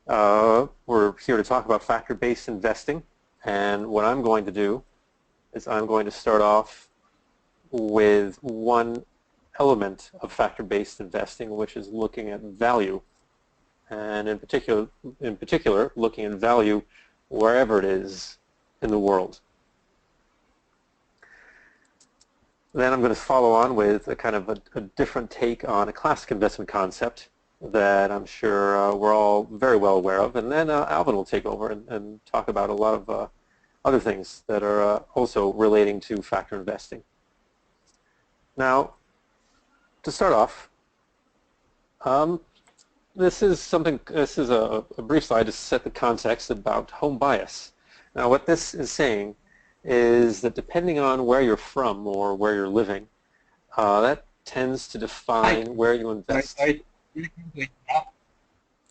We're here to talk about factor-based investing, and what I'm going to do is I'm going to start off with one element of factor-based investing, which is looking at value, and in particular, looking at value wherever it is in the world. Then I'm going to follow on with a kind of a different take on a classic investment concept that I'm sure we're all very well aware of, and then Alvin will take over and talk about a lot of other things that are also relating to factor investing. Now, to start off, this is a brief slide to set the context about home bias. Now, what this is saying is that depending on where you're from or where you're living, that tends to Hi. define where you invest. Sorry.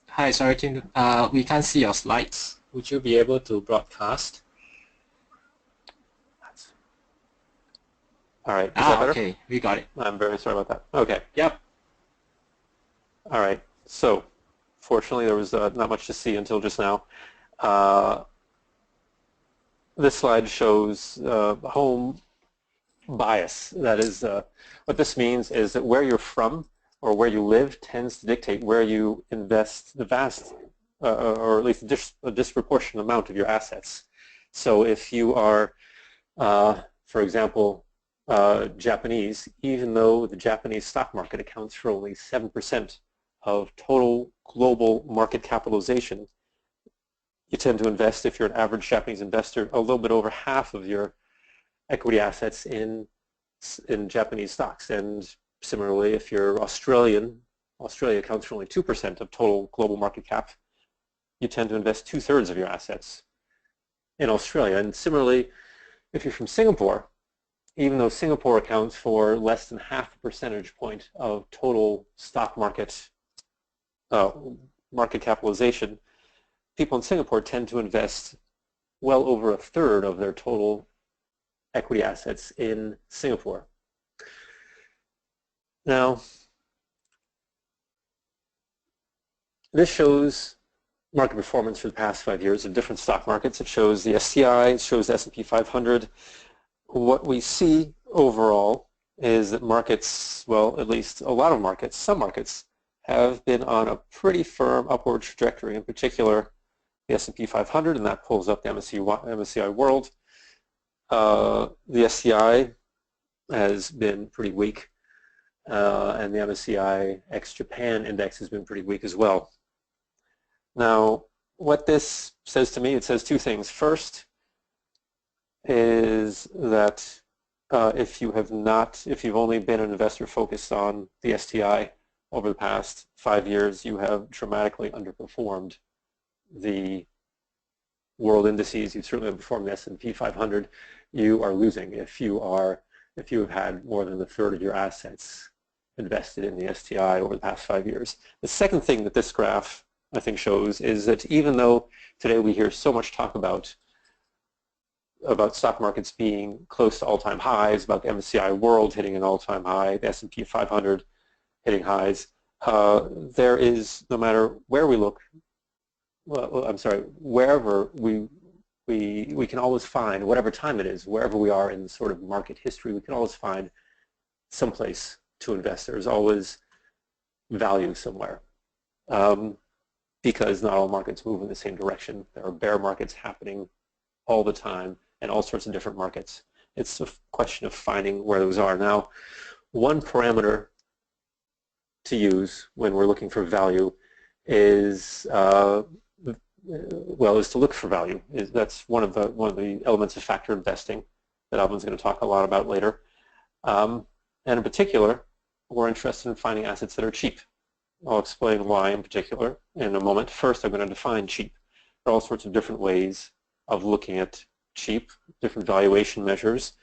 Hi, sorry, we can't see your slides. Would you be able to broadcast? All right, is that better? Okay, we got it. I'm very sorry about that. Okay. Yep. All right. So, fortunately, there was not much to see until just now. This slide shows home bias. That is, what this means is that where you're from or where you live tends to dictate where you invest the vast, or at least a disproportionate amount of your assets. So if you are, for example, Japanese, even though the Japanese stock market accounts for only 7% of total global market capitalization, you tend to invest, if you're an average Japanese investor, a little bit over half of your equity assets in Japanese stocks. And similarly, if you're Australian, Australia accounts for only 2% of total global market cap, you tend to invest 2/3 of your assets in Australia. And similarly, if you're from Singapore, even though Singapore accounts for less than half a percentage point of total stock market market capitalization, people in Singapore tend to invest well over 1/3 of their total equity assets in Singapore. Now, this shows market performance for the past 5 years of different stock markets. It shows the STI, it shows the S&P 500. What we see overall is that markets, well, at least a lot of markets, some markets, have been on a pretty firm upward trajectory, in particular the S&P 500, and that pulls up the MSCI World. The SCI has been pretty weak, and the MSCI ex-Japan index has been pretty weak as well. Now, what this says to me, it says two things. First is that if you've only been an investor focused on the STI over the past 5 years, you have dramatically underperformed the world indices. You've certainly underperformed the S&P 500. You are losing if you have had more than 1/3 of your assets invested in the STI over the past 5 years. The second thing that this graph, I think, shows is that even though today we hear so much talk about stock markets being close to all-time highs, about the MSCI World hitting an all-time high, the S&P 500 hitting highs, there is, no matter where we look, wherever we can always find, whatever time it is, wherever we are in sort of market history, we can always find some place to invest. There's always value somewhere, because not all markets move in the same direction. There are bear markets happening all the time and all sorts of different markets. It's a question of finding where those are. Now, one parameter to use when we're looking for value is is to look for value. That's one of the elements of factor investing that Alvin's going to talk a lot about later. And in particular, we're interested in finding assets that are cheap. I'll explain why in particular in a moment. First, I'm going to define cheap. There are all sorts of different ways of looking at cheap, different valuation measures.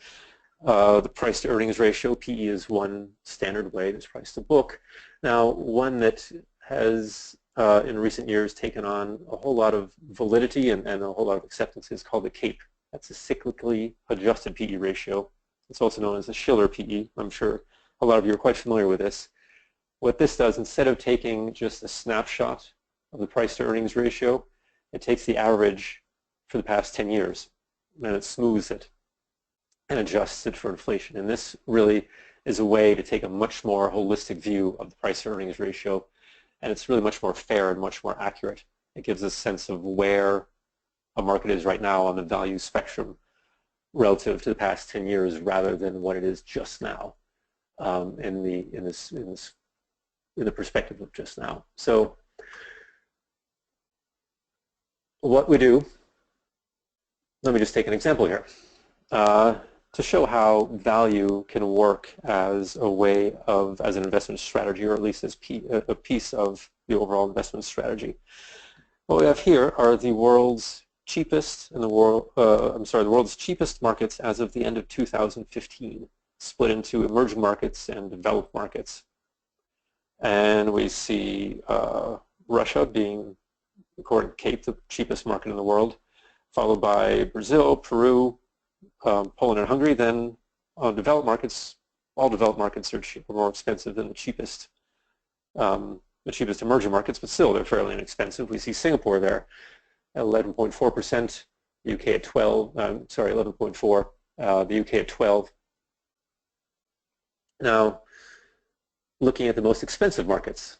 The price to earnings ratio, PE, is one standard way. There's price to book. Now, one that has in recent years taken on a whole lot of validity and a whole lot of acceptance is called the CAPE. That's a cyclically adjusted PE ratio. It's also known as the Shiller PE. I'm sure a lot of you are quite familiar with this. What this does, instead of taking just a snapshot of the price to earnings ratio. It takes the average for the past 10 years and it smooths it and adjusts it for inflation. And this really is a way to take a much more holistic view of the price to earnings ratio, and it's really much more fair and much more accurate. It gives a sense of where a market is right now on the value spectrum relative to the past 10 years rather than what it is just now in the perspective of just now. So what we do, let me just take an example here to show how value can work as a way of, as an investment strategy, or at least as a piece of the overall investment strategy. What we have here are the world's cheapest in the world, the world's cheapest markets as of the end of 2015, split into emerging markets and developed markets. And we see Russia being, according to Kate, the cheapest market in the world, followed by Brazil, Peru, Poland, and Hungary. Then on developed markets, all developed markets are more expensive than the cheapest emerging markets, but still they're fairly inexpensive. We see Singapore there at 11.4%, the UK at 12. 11.4. The UK at 12. Now, looking at the most expensive markets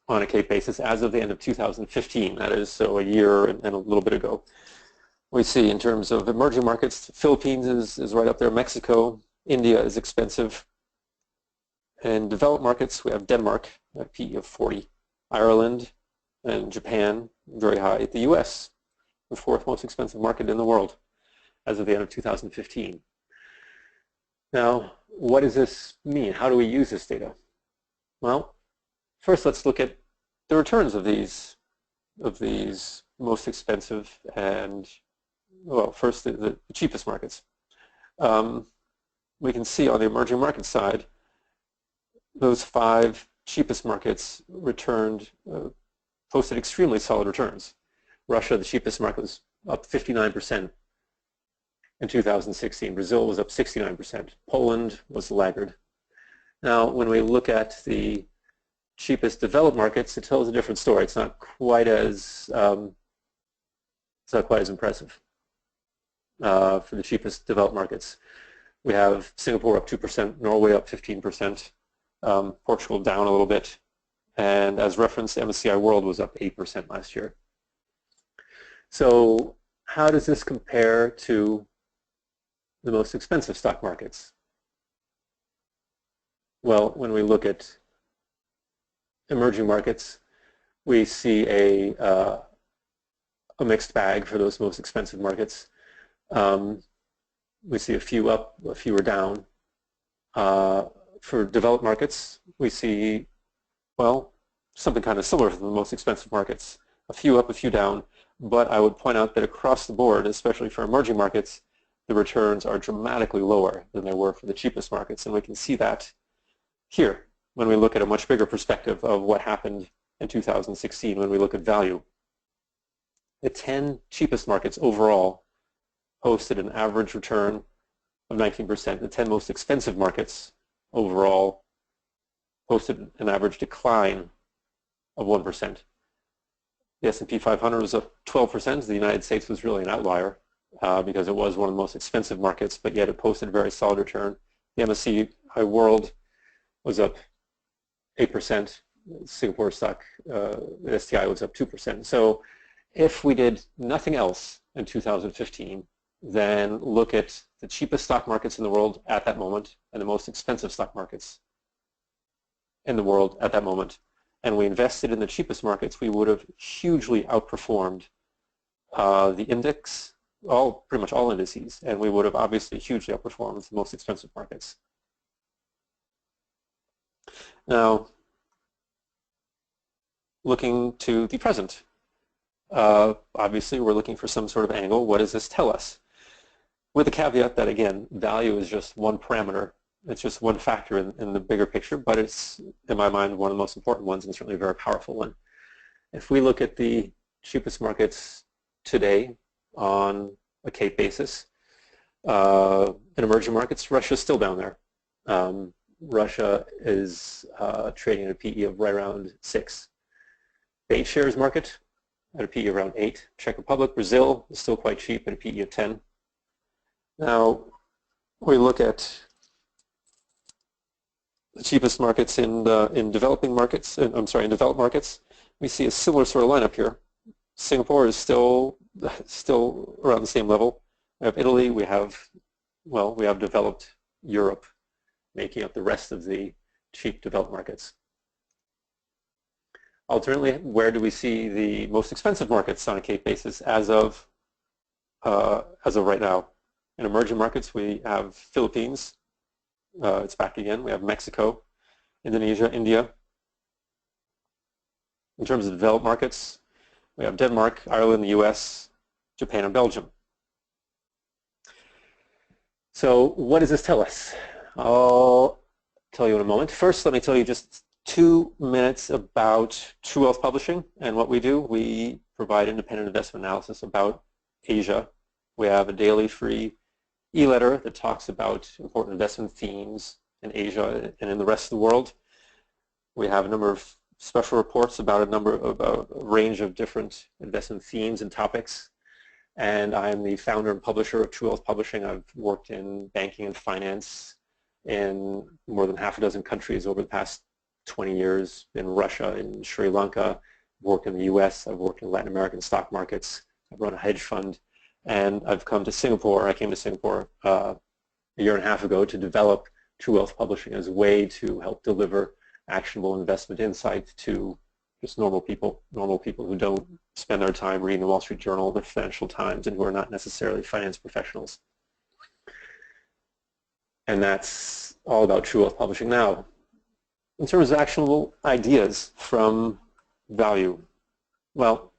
on a Cape basis as of the end of 2015, that is, so a year and a little bit ago. We see in terms of emerging markets, Philippines is right up there, Mexico, India is expensive. In developed markets, we have Denmark at PE of 40, Ireland and Japan very high. The US, the fourth most expensive market in the world as of the end of 2015. Now, what does this mean? How do we use this data? Well, first let's look at the returns of these most expensive and, well, first the cheapest markets. We can see on the emerging market side, those 5 cheapest markets posted extremely solid returns. Russia, the cheapest market, was up 59% in 2016. Brazil was up 69%. Poland was the laggard. Now, when we look at the cheapest developed markets, it tells a different story. It's not quite as impressive for the cheapest developed markets. We have Singapore up 2%, Norway up 15%, Portugal down a little bit, and as referenced, MSCI World was up 8% last year. So how does this compare to the most expensive stock markets? Well, when we look at emerging markets, we see a mixed bag for those most expensive markets. We see a few up, a few are down. For developed markets, we see, well, something kind of similar to the most expensive markets. A few up, a few down. But I would point out that across the board, especially for emerging markets, the returns are dramatically lower than they were for the cheapest markets. And we can see that here when we look at a much bigger perspective of what happened in 2016 when we look at value. The 10 cheapest markets overall posted an average return of 19%. The 10 most expensive markets overall posted an average decline of 1%. The S&P 500 was up 12%. The United States was really an outlier because it was one of the most expensive markets, but yet it posted a very solid return. The MSCI World was up 8%. Singapore stock, the STI was up 2%. So if we did nothing else in 2015, then look at the cheapest stock markets in the world at that moment and the most expensive stock markets in the world at that moment, and we invested in the cheapest markets, we would have hugely outperformed the index, pretty much all indices, and we would have obviously hugely outperformed the most expensive markets. Now, looking to the present, obviously we're looking for some sort of angle. What does this tell us? With the caveat that, again, value is just one parameter. It's just one factor in the bigger picture, but it's, in my mind, one of the most important ones and certainly a very powerful one. If we look at the cheapest markets today on a Cape basis, in emerging markets, Russia's still down there. Russia is trading at a PE of right around 6. 8 shares market at a PE around 8. Czech Republic, Brazil is still quite cheap at a PE of 10. Now, we look at the cheapest markets in developing markets. In developed markets. We see a similar sort of lineup here. Singapore is still around the same level. We have Italy. We have developed Europe, making up the rest of the cheap developed markets. Alternately, where do we see the most expensive markets on a CAPE basis as of right now? In emerging markets, we have Philippines. It's back again. We have Mexico, Indonesia, India. In terms of developed markets, we have Denmark, Ireland, the US, Japan, and Belgium. So what does this tell us? I'll tell you in a moment. First, let me tell you just 2 minutes about TrueWealth Publishing and what we do. We provide independent investment analysis about Asia. We have a daily free e-letter that talks about important investment themes in Asia and in the rest of the world. We have a number of special reports about a range of different investment themes and topics. And I'm the founder and publisher of TrueWealth Publishing. I've worked in banking and finance in more than half a dozen countries over the past 20 years, in Russia, in Sri Lanka, I've worked in the US, I've worked in Latin American stock markets, I've run a hedge fund, and I've come to Singapore. I came to Singapore a year and a half ago to develop TrueWealth Publishing as a way to help deliver actionable investment insight to just normal people who don't spend their time reading the Wall Street Journal, the Financial Times, and who are not necessarily finance professionals. And that's all about TrueWealth Publishing. Now, in terms of actionable ideas from value, well,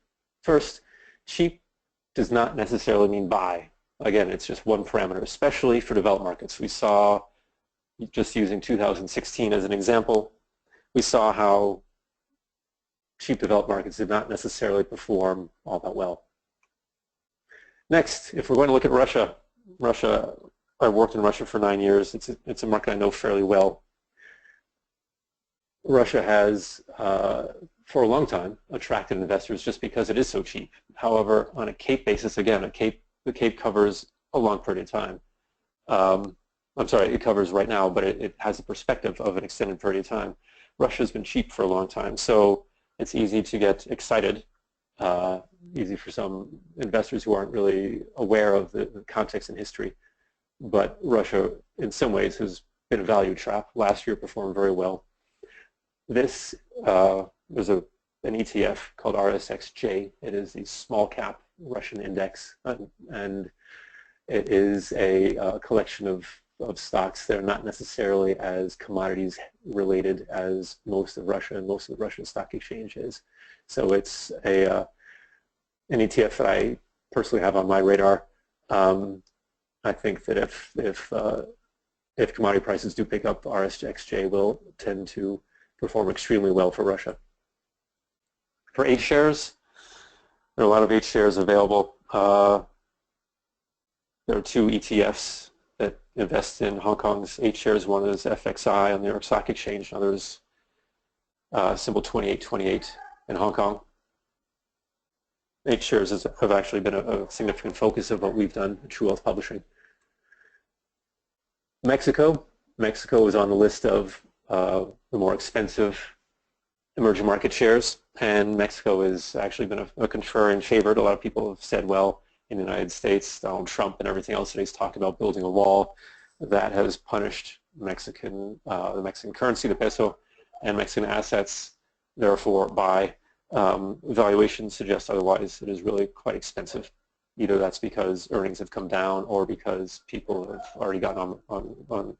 first, cheap does not necessarily mean buy. Again, it's just one parameter, especially for developed markets. We saw, just using 2016 as an example, we saw how cheap developed markets did not necessarily perform all that well. Next, if we're going to look at Russia, I worked in Russia for 9 years. It's a market I know fairly well. Russia has, for a long time, attracted investors just because it is so cheap. However, on a CAPE basis, again, the CAPE covers a long period of time. I'm sorry, it covers right now, but it has a perspective of an extended period of time. Russia's been cheap for a long time, so it's easy to get excited, easy for some investors who aren't really aware of the context and history. But Russia, in some ways, has been a value trap. Last year performed very well. This was an ETF called RSXJ. It is the small cap Russian index, and it is a collection of stocks that are not necessarily as commodities related as most of Russia and most of the Russian stock exchange is. So it's an ETF that I personally have on my radar. I think that if commodity prices do pick up, RSXJ will tend to perform extremely well for Russia. For H shares, there are a lot of H shares available. There are 2 ETFs that invest in Hong Kong's H shares. One is FXI on the New York Stock Exchange. Another is symbol 2828 in Hong Kong. H shares have actually been a significant focus of what we've done at TrueWealth Publishing. Mexico is on the list of the more expensive emerging market shares, and Mexico has actually been a contrarian favorite. A lot of people have said, well, in the United States, Donald Trump and everything else that he's talked about building a wall, that has punished the Mexican currency, the peso, and Mexican assets. Therefore, by valuations suggest otherwise. It is really quite expensive. Either that's because earnings have come down or because people have already gotten on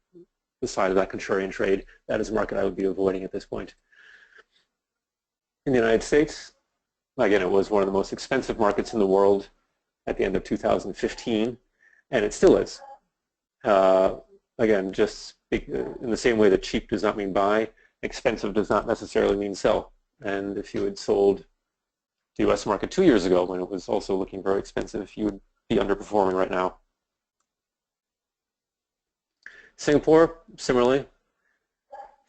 the side of that contrarian trade. That is a market I would be avoiding at this point. In the United States, again, it was one of the most expensive markets in the world at the end of 2015, and it still is. Again, just in the same way that cheap does not mean buy, expensive does not necessarily mean sell. And if you had sold the U.S. market 2 years ago when it was also looking very expensive, you would be underperforming right now. Singapore, similarly,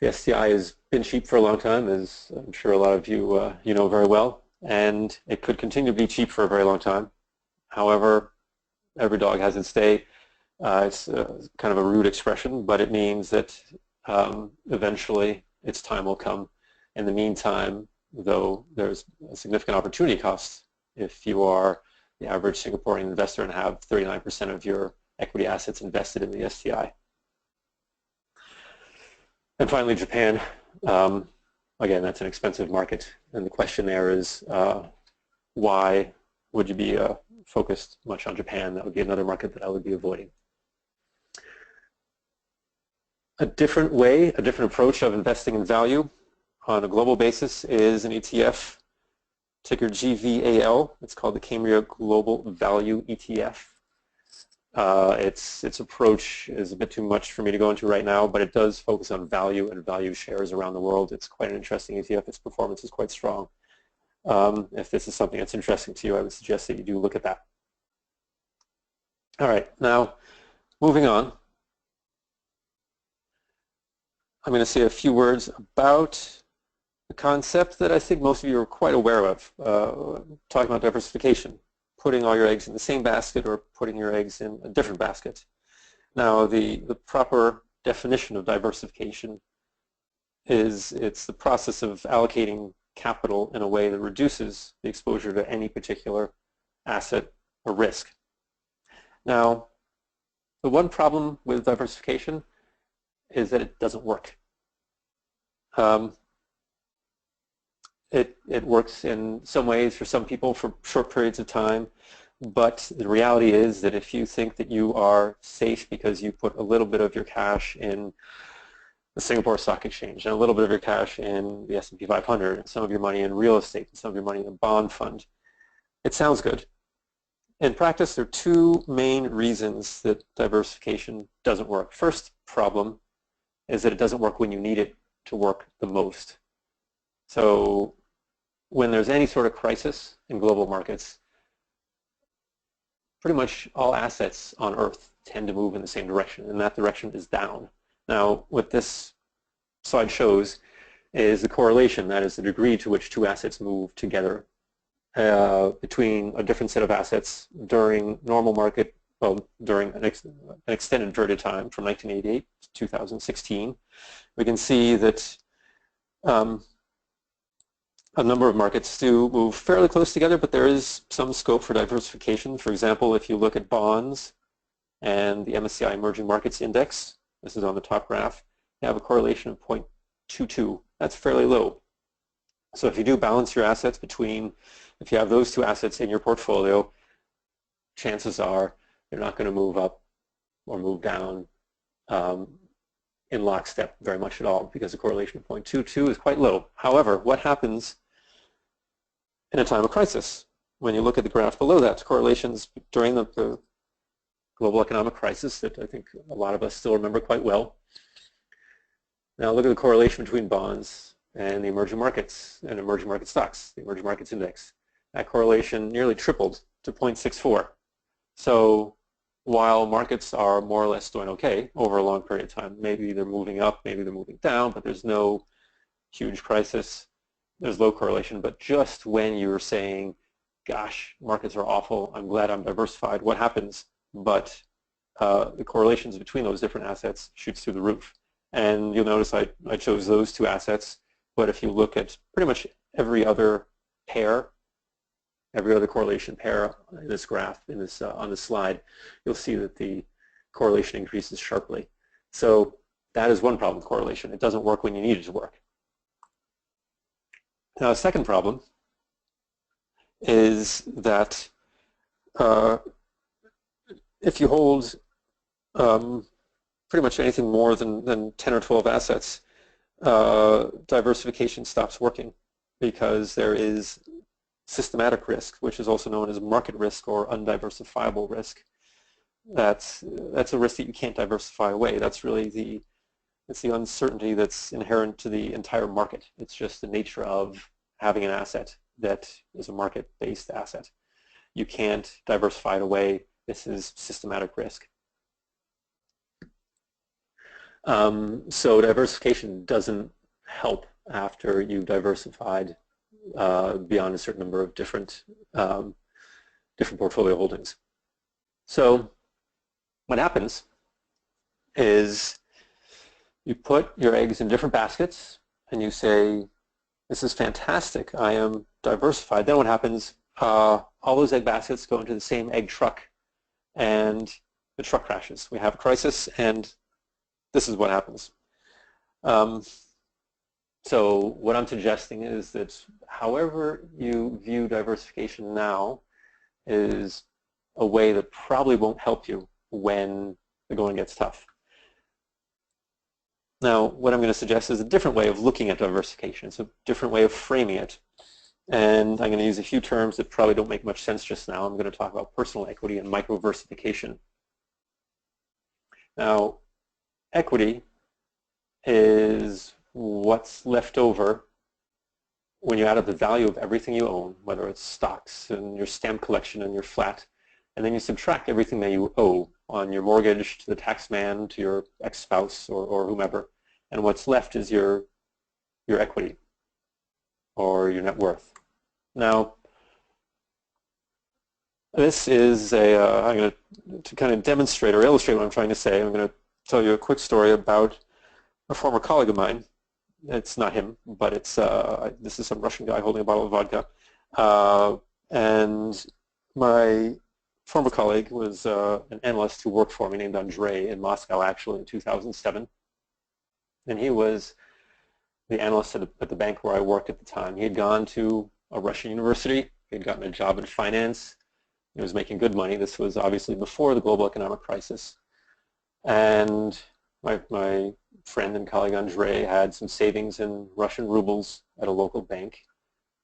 the STI is been cheap for a long time, as I'm sure a lot of you you know very well, and it could continue to be cheap for a very long time. However, every dog has its day. It's kind of a rude expression, but it means that eventually its time will come. In the meantime, though, there's a significant opportunity cost if you are the average Singaporean investor and have 39% of your equity assets invested in the STI. And finally, Japan. Again, that's an expensive market, and the question there is why would you be focused much on Japan? That would be another market that I would be avoiding. A different way, a different approach of investing in value on a global basis is an ETF, ticker GVAL. It's called the Cambria Global Value ETF. Its approach is a bit too much for me to go into right now, but it does focus on value and value shares around the world. It's quite an interesting ETF. Its performance is quite strong. If this is something that's interesting to you, I would suggest that you do look at that. All right, now moving on. I'm going to say a few words about a concept that I think most of you are quite aware of, talking about diversification, putting all your eggs in the same basket or putting your eggs in a different basket. Now, the proper definition of diversification is it's the process of allocating capital in a way that reduces the exposure to any particular asset or risk. Now, the one problem with diversification is that it doesn't work. It works in some ways for some people for short periods of time, but the reality is that if you think that you are safe because you put a little bit of your cash in the Singapore Stock Exchange and a little bit of your cash in the S&P 500 and some of your money in real estate and some of your money in a bond fund, it sounds good. In practice, there are two main reasons that diversification doesn't work. First problem is that it doesn't work when you need it to work the most. So when there's any sort of crisis in global markets, pretty much all assets on Earth tend to move in the same direction, and that direction is down. Now, what this slide shows is the correlation, that is the degree to which two assets move together between a different set of assets during normal market, well, during an extended period of time from 1988 to 2016. We can see that a number of markets do move fairly close together, but there is some scope for diversification. For example, if you look at bonds and the MSCI Emerging Markets Index, this is on the top graph, you have a correlation of 0.22. That's fairly low. So if you do balance your assets between, if you have those two assets in your portfolio, chances are they're not going to move up or move down in lockstep very much at all, because the correlation of 0.22 is quite low. However, what happens in a time of crisis? When you look at the graph below that, correlations during the global economic crisis that I think a lot of us still remember quite well. Now look at the correlation between bonds and the emerging markets and emerging market stocks, the emerging markets index. That correlation nearly tripled to 0.64. So while markets are more or less doing okay over a long period of time, maybe they're moving up, maybe they're moving down, but there's no huge crisis, there's low correlation. But just when you're saying, gosh, markets are awful, I'm glad I'm diversified, what happens? But the correlations between those different assets shoots through the roof. And you'll notice I chose those two assets, but if you look at pretty much every other pair, every other correlation pair in this graph, in this on this slide, you'll see that the correlation increases sharply. So that is one problem with correlation. It doesn't work when you need it to work. Now, a second problem is that if you hold pretty much anything more than 10 or 12 assets, diversification stops working, because there is systematic risk, which is also known as market risk or undiversifiable risk. That's a risk that you can't diversify away. That's really it's the uncertainty that's inherent to the entire market. It's just the nature of having an asset that is a market-based asset. You can't diversify it away. This is systematic risk. So diversification doesn't help after you've diversified beyond a certain number of different portfolio holdings. So what happens is you put your eggs in different baskets and you say, this is fantastic, I am diversified. Then what happens, all those egg baskets go into the same egg truck and the truck crashes. We have a crisis and this is what happens. So what I'm suggesting is that however you view diversification now is a way that probably won't help you when the going gets tough. Now, what I'm going to suggest is a different way of looking at diversification. It's a different way of framing it. And I'm going to use a few terms that probably don't make much sense just now. I'm going to talk about personal equity and microversification. Now, equity is what's left over when you add up the value of everything you own, whether it's stocks and your stamp collection and your flat, and then you subtract everything that you owe on your mortgage to the tax man, to your ex-spouse or whomever, and what's left is your equity or your net worth. Now, this is I'm going to kind of demonstrate or illustrate what I'm trying to say. I'm going to tell you a quick story about a former colleague of mine. It's not him, but it's this is some Russian guy holding a bottle of vodka. And my former colleague was an analyst who worked for me named Andrei in Moscow, actually, in 2007. And he was the analyst at the bank where I worked at the time. He had gone to a Russian university. He had gotten a job in finance. He was making good money. This was obviously before the global economic crisis. And my friend and colleague Andrei had some savings in Russian rubles at a local bank.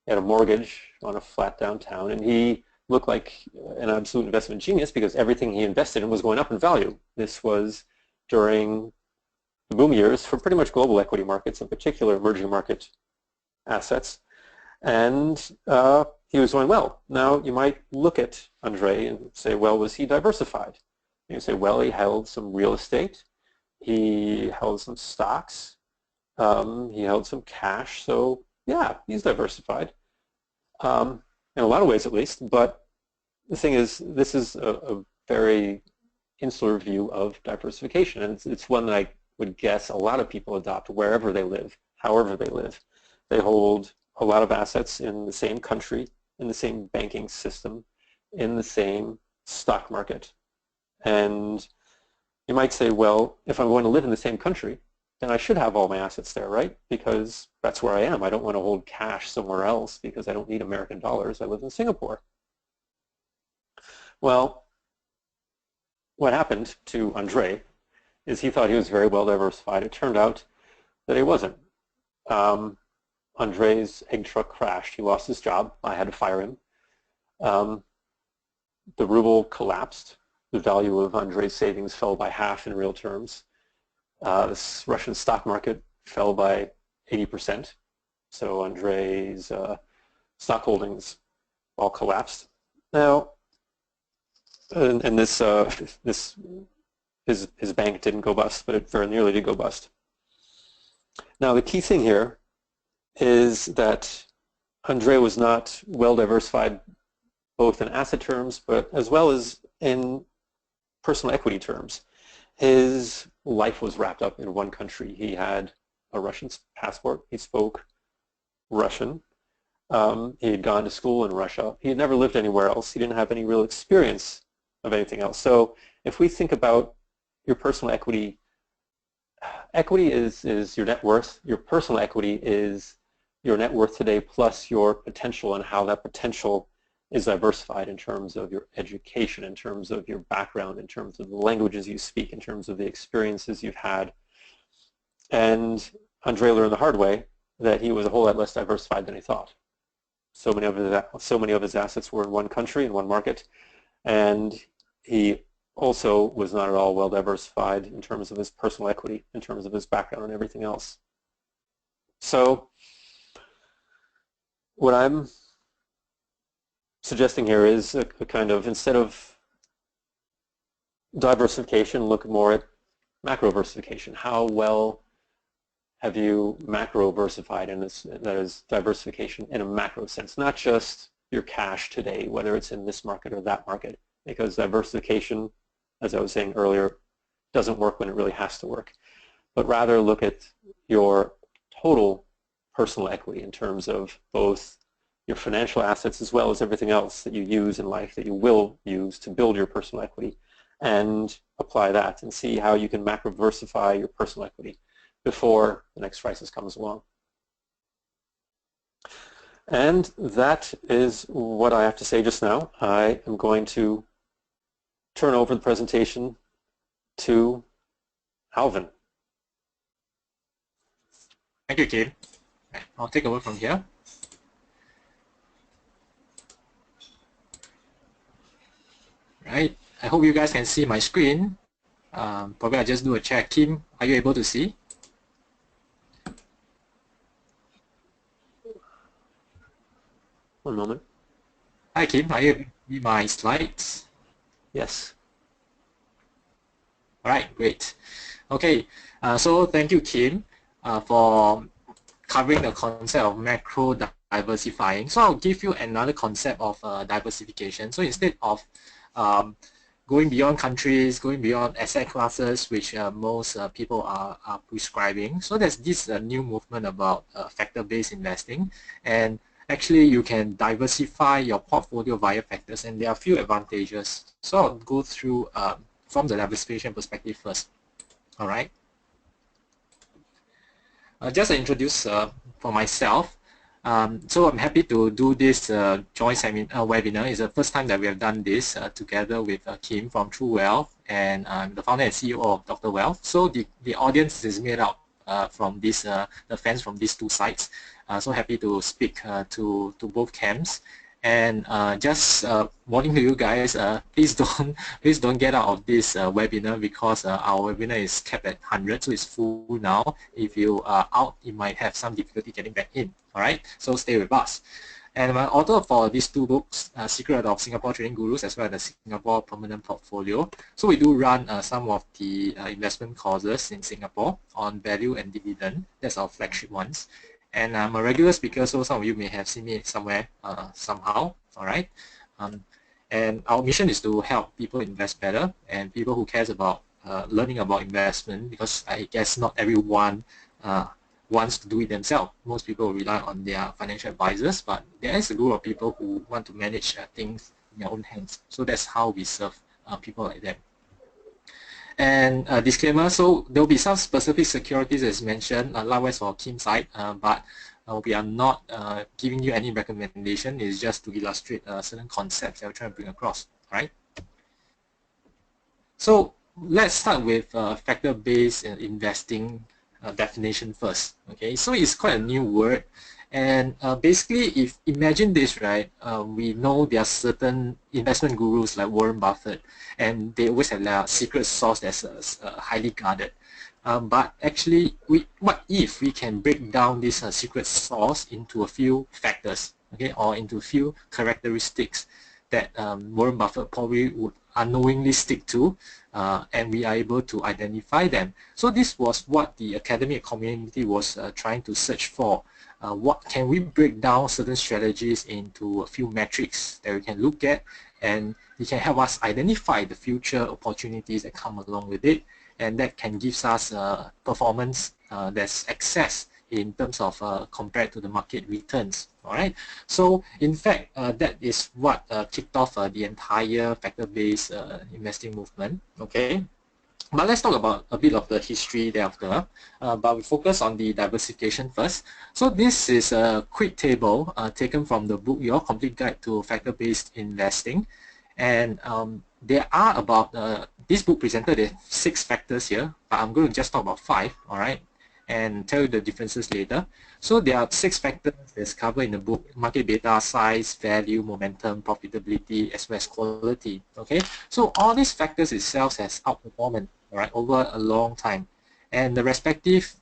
He had a mortgage on a flat downtown, and he looked like an absolute investment genius because everything he invested in was going up in value. This was during the boom years for pretty much global equity markets, in particular emerging market assets. And he was doing well. Now, you might look at Andrei and say, well, was he diversified? And you say, well, he held some real estate. He held some stocks. He held some cash. So, yeah, he's diversified. In a lot of ways, at least. But the thing is, this is a very insular view of diversification. And it's one that I would guess a lot of people adopt wherever they live, however they live. They hold a lot of assets in the same country, in the same banking system, in the same stock market. And you might say, well, if I'm going to live in the same country, then I should have all my assets there, right? Because that's where I am. I don't want to hold cash somewhere else because I don't need American dollars. I live in Singapore. Well, what happened to Andrei is he thought he was very well diversified. It turned out that he wasn't. Andrei's egg truck crashed. He lost his job. I had to fire him. The ruble collapsed. The value of Andrei's savings fell by half in real terms. This Russian stock market fell by 80%. So Andrei's stock holdings all collapsed. Now, and this his bank didn't go bust, but it very nearly did go bust. Now, the key thing here is that Andrei was not well diversified both in asset terms, but as well as in personal equity terms. His life was wrapped up in one country. He had a Russian passport. He spoke Russian. He had gone to school in Russia. He had never lived anywhere else. He didn't have any real experience of anything else. So if we think about your personal equity, equity is your net worth. Your personal equity is your net worth today plus your potential and how that potential is diversified in terms of your education, in terms of your background, in terms of the languages you speak, in terms of the experiences you've had. And Andrei learned the hard way that he was a whole lot less diversified than he thought. So many of his assets were in one country, in one market, and he also was not at all well diversified in terms of his personal equity, in terms of his background and everything else. So what I'm suggesting here is a kind of, instead of diversification, look more at macroversification. How well have you macro-versified, and that is diversification in a macro sense, not just your cash today, whether it's in this market or that market, because diversification, as I was saying earlier, doesn't work when it really has to work, but rather look at your total personal equity in terms of both your financial assets as well as everything else that you use in life that you will use to build your personal equity, and apply that and see how you can macro-diversify your personal equity before the next crisis comes along. And that is what I have to say just now. I am going to turn over the presentation to Alvin. Thank you, Kim. I'll take over from here. Right. I hope you guys can see my screen. Probably I'll just do a check. Kim, are you able to see? One moment. Hi, Kim. Are you able to see my slides? Yes. All right, great. Okay, so thank you, Kim, for covering the concept of macro diversifying. So I'll give you another concept of diversification. So instead of going beyond countries, going beyond asset classes, which most people are prescribing, so there's this new movement about factor-based investing, and actually you can diversify your portfolio via factors, and there are a few advantages. So I'll go through from the diversification perspective first. All right. Just to introduce for myself. So I'm happy to do this joint webinar. It's the first time that we have done this together with Kim from TwoOil, and I'm the founder and CEO of Dr. Wealth. So the audience is made up from this, the fans from these two sites. So happy to speak to both camps. And just warning to you guys, please don't get out of this webinar, because our webinar is capped at 100, so it's full now. If you are out, you might have some difficulty getting back in. All right, so stay with us. And I'm an author for these two books, Secret of Singapore Trading Gurus, as well as the Singapore Permanent Portfolio. So we do run some of the investment courses in Singapore on value and dividend. That's our flagship ones. And I'm a regular speaker, so some of you may have seen me somewhere somehow. All right. And our mission is to help people invest better, and people who cares about learning about investment, because I guess not everyone wants to do it themselves. Most people rely on their financial advisors, but there is a group of people who want to manage things in their own hands. So that's how we serve people like them. And disclaimer, so there will be some specific securities as mentioned, likewise for Kim's side, but we are not giving you any recommendation. It's just to illustrate certain concepts that we're trying to bring across, right? So let's start with factor-based investing definition first. Okay, so it's quite a new word, and basically, if imagine this, right? We know there are certain investment gurus like Warren Buffett, and they always have their secret sauce that's highly guarded. But actually, what if we can break down this secret sauce into a few factors, okay, or into a few characteristics that Warren Buffett probably would unknowingly stick to, and we are able to identify them. So this was what the academic community was trying to search for. What can we break down certain strategies into a few metrics that we can look at, and it can help us identify the future opportunities that come along with it, and that can give us performance that's excess in terms of compared to the market returns. All right. So in fact, that is what kicked off the entire factor-based investing movement. Okay. But let's talk about a bit of the history thereafter. But we focus on the diversification first. So this is a quick table taken from the book Your Complete Guide to Factor-Based Investing, and there are about this book presented 6 factors here, but I'm going to just talk about 5. All right, and tell you the differences later. So there are 6 factors that's covered in the book: market beta, size, value, momentum, profitability, as well as quality. Okay, so all these factors itself has outperformed, all right, over a long time, and the respective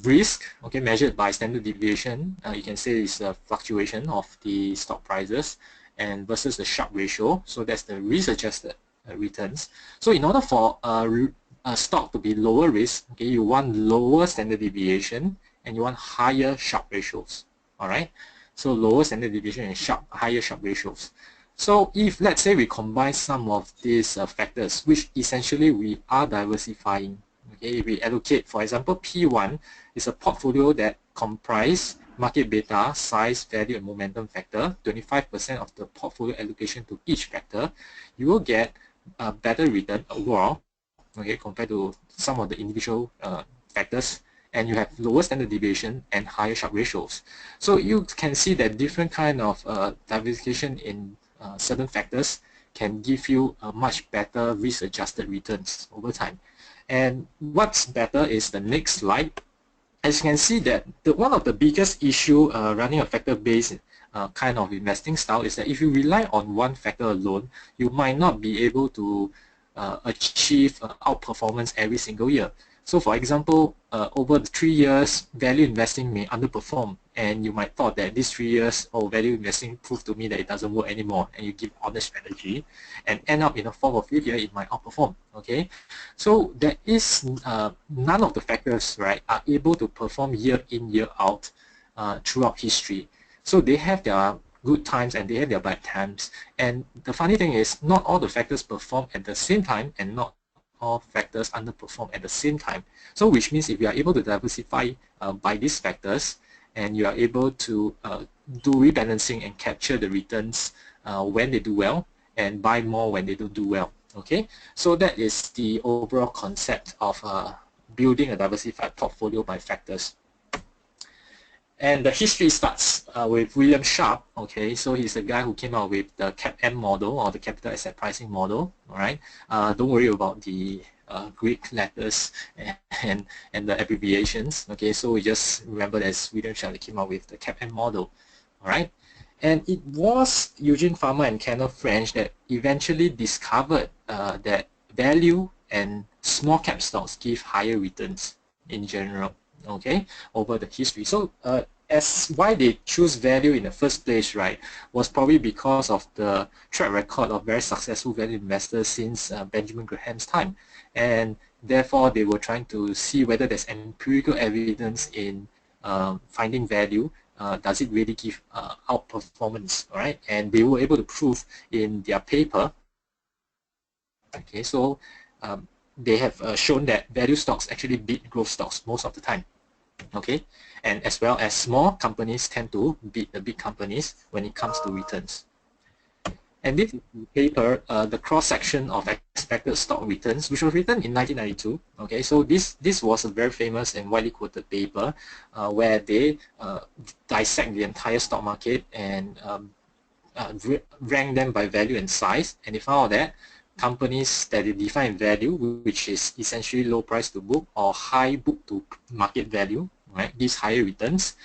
risk, okay, measured by standard deviation, you can say is the fluctuation of the stock prices, and versus the Sharpe ratio. So that's the risk-adjusted returns. So in order for a stock to be lower risk, okay, you want lower standard deviation and you want higher Sharpe ratios. Alright, so lower standard deviation and higher Sharpe ratios. So if let's say we combine some of these factors, which essentially we are diversifying. Okay, if we allocate, for example, P1 is a portfolio that comprises market beta, size, value, and momentum factor, 25% of the portfolio allocation to each factor, you will get a better return overall, okay, compared to some of the individual factors, and you have lower standard deviation and higher Sharpe ratios. So you can see that different kind of diversification in certain factors can give you a much better risk-adjusted returns over time. And what's better is the next slide. As you can see that one of the biggest issue running a factor-based kind of investing style is that if you rely on one factor alone, you might not be able to achieve outperformance every single year. So for example, over the 3 years, value investing may underperform, and you might thought that these 3 years, value investing proved to me that it doesn't work anymore, and you give other strategy, and end up in the 4th or 5th year, it might outperform, okay? So there is none of the factors, right, are able to perform year in, year out throughout history. So they have their good times and they have their bad times, and the funny thing is not all the factors perform at the same time, and not all factors underperform at the same time. So which means if you are able to diversify by these factors, and you are able to do rebalancing and capture the returns when they do well, and buy more when they don't do well. Okay, so that is the overall concept of building a diversified portfolio by factors. And the history starts with William Sharpe. Okay, so he's the guy who came out with the CAPM model, or the capital asset pricing model. All right, don't worry about the Greek letters and the abbreviations. Okay, so we just remember that William Sharpe came out with the CAPM model. All right, and it was Eugene Farmer and Kenneth French that eventually discovered that value and small cap stocks give higher returns in general, okay, over the history. So as why they choose value in the first place, right, was probably because of the track record of very successful value investors since Benjamin Graham's time, and therefore they were trying to see whether there's empirical evidence in finding value. Does it really give outperformance, all right? And they were able to prove in their paper. Okay, so they have shown that value stocks actually beat growth stocks most of the time. Okay, and as well as small companies tend to beat the big companies when it comes to returns. And this paper, the cross-section of expected stock returns, which was written in 1992. Okay, so this was a very famous and widely quoted paper where they dissect the entire stock market and rank them by value and size, and they found out that companies that they define value, which is essentially low price to book or high book to market value, right, gives higher returns.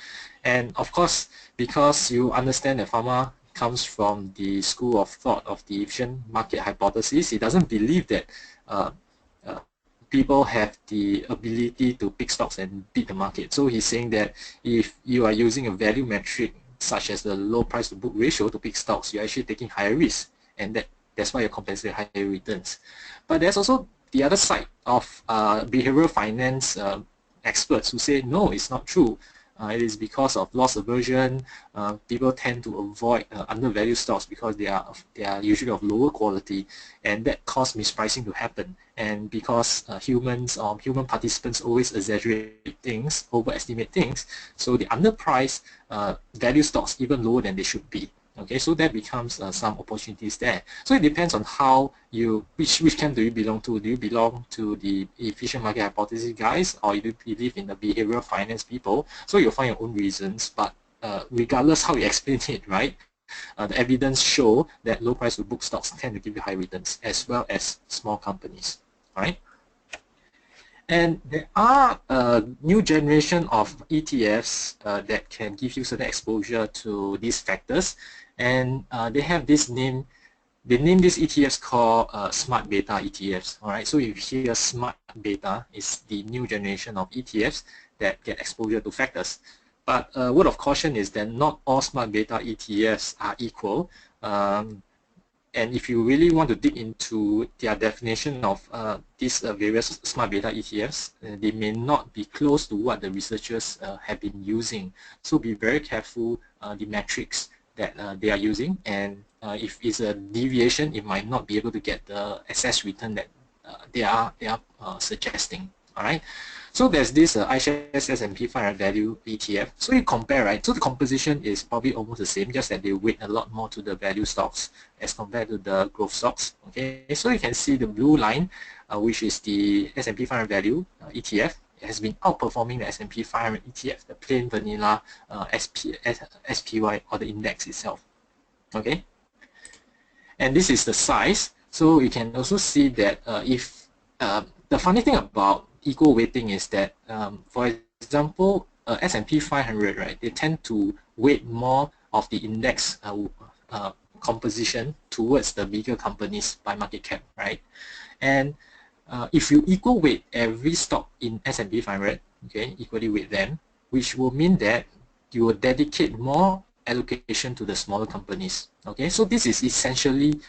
And of course, because you understand that pharma comes from the school of thought of the efficient market hypothesis, he doesn't believe that people have the ability to pick stocks and beat the market. So he's saying that if you are using a value metric such as the low price to book ratio to pick stocks, you're actually taking higher risk, and that's why you compensate higher returns. But there's also the other side of behavioral finance experts who say, no, it's not true. It is because of loss aversion. People tend to avoid undervalued stocks because they are usually of lower quality, and that causes mispricing to happen. And because humans or human participants always exaggerate things, overestimate things, so they underprice value stocks even lower than they should be. Okay, so that becomes some opportunities there. So it depends on how which camp do you belong to? Do you belong to the efficient market hypothesis guys, or you believe in the behavioral finance people? So you'll find your own reasons, but regardless how you explain it, right, the evidence show that low price to book stocks tend to give you high returns, as well as small companies, all right? And there are a new generation of ETFs that can give you certain exposure to these factors, and they have this name. They name these ETFs called smart beta ETFs. All right, so if you hear smart beta, is the new generation of ETFs that get exposure to factors. But word of caution is that not all smart beta ETFs are equal. and if you really want to dig into their definition of these various smart beta ETFs, they may not be close to what the researchers have been using. So be very careful the metrics that they are using, and if it's a deviation, it might not be able to get the excess return that they are suggesting. All right. So there's this iShares S&P 500 value ETF. So you compare, right? So the composition is probably almost the same, just that they weight a lot more to the value stocks as compared to the growth stocks. Okay. So you can see the blue line, which is the S&P 500 value ETF. It has been outperforming the S&P 500 ETF, the plain vanilla SPY or the index itself. Okay. And this is the size. So you can also see that if the funny thing about equal weighting is that, for example, S&P 500, right, they tend to weight more of the index composition towards the bigger companies by market cap, right? And if you equal weight every stock in S&P 500, okay, equally weight them, which will mean that you will dedicate more allocation to the smaller companies. Okay, so this is essentially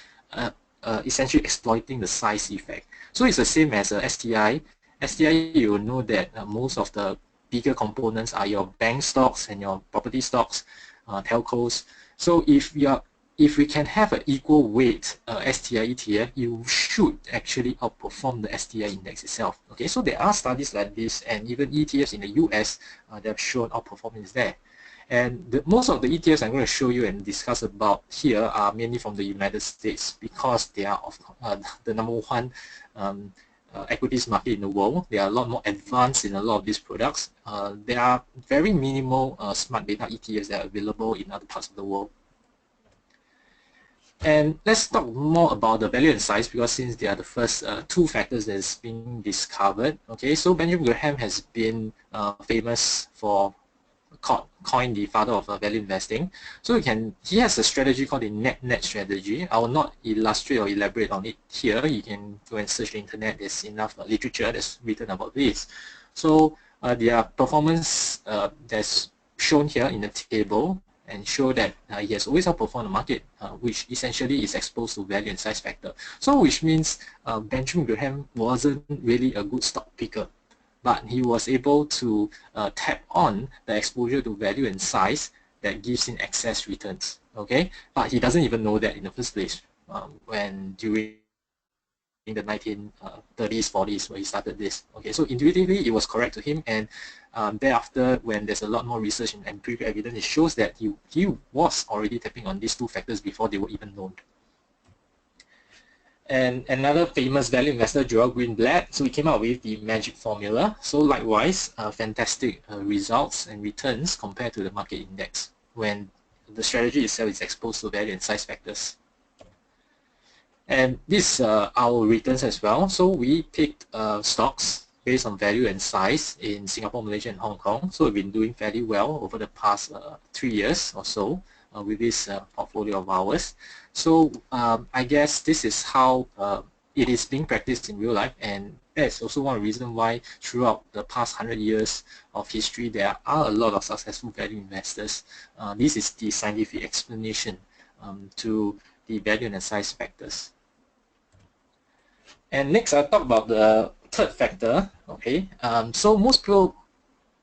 exploiting the size effect. So it's the same as a STI. STI, you will know that most of the bigger components are your bank stocks and your property stocks, telcos. So if we can have an equal weight STI ETF, you should actually outperform the STI index itself. Okay, so there are studies like this, and even ETFs in the US that have shown outperformance there. And most of the ETFs I'm going to show you and discuss about here are mainly from the United States, because they are the #1 equities market in the world. They are a lot more advanced in a lot of these products. There are very minimal smart beta ETFs that are available in other parts of the world. And let's talk more about the value and size, because since they are the first two factors that is being discovered. Okay, so Benjamin Graham has been famous for coined the father of value investing. So he has a strategy called the net strategy. I will not illustrate or elaborate on it here. You can go and search the internet. There's enough literature that's written about this. So their performance that's shown here in the table, and show that he has always outperformed the market, which essentially is exposed to value and size factor. So which means Benjamin Graham wasn't really a good stock picker, but he was able to tap on the exposure to value and size that gives him excess returns. Okay, but he doesn't even know that in the first place during the 1930s, 40s when he started this. Okay, so intuitively it was correct to him, and thereafter, when there's a lot more research and empirical evidence, it shows that he was already tapping on these two factors before they were even known. And another famous value investor, Joel Greenblatt, so he came out with the magic formula. So likewise, fantastic results and returns compared to the market index when the strategy itself is exposed to value and size factors. And these are our returns as well. So we picked stocks based on value and size in Singapore, Malaysia, and Hong Kong. So we've been doing fairly well over the past 3 years or so with this portfolio of ours. So I guess this is how it is being practiced in real life, and that's also one reason why throughout the past 100 years of history there are a lot of successful value investors. This is the scientific explanation to the value and the size factors. And next I'll talk about the third factor. Okay, so most people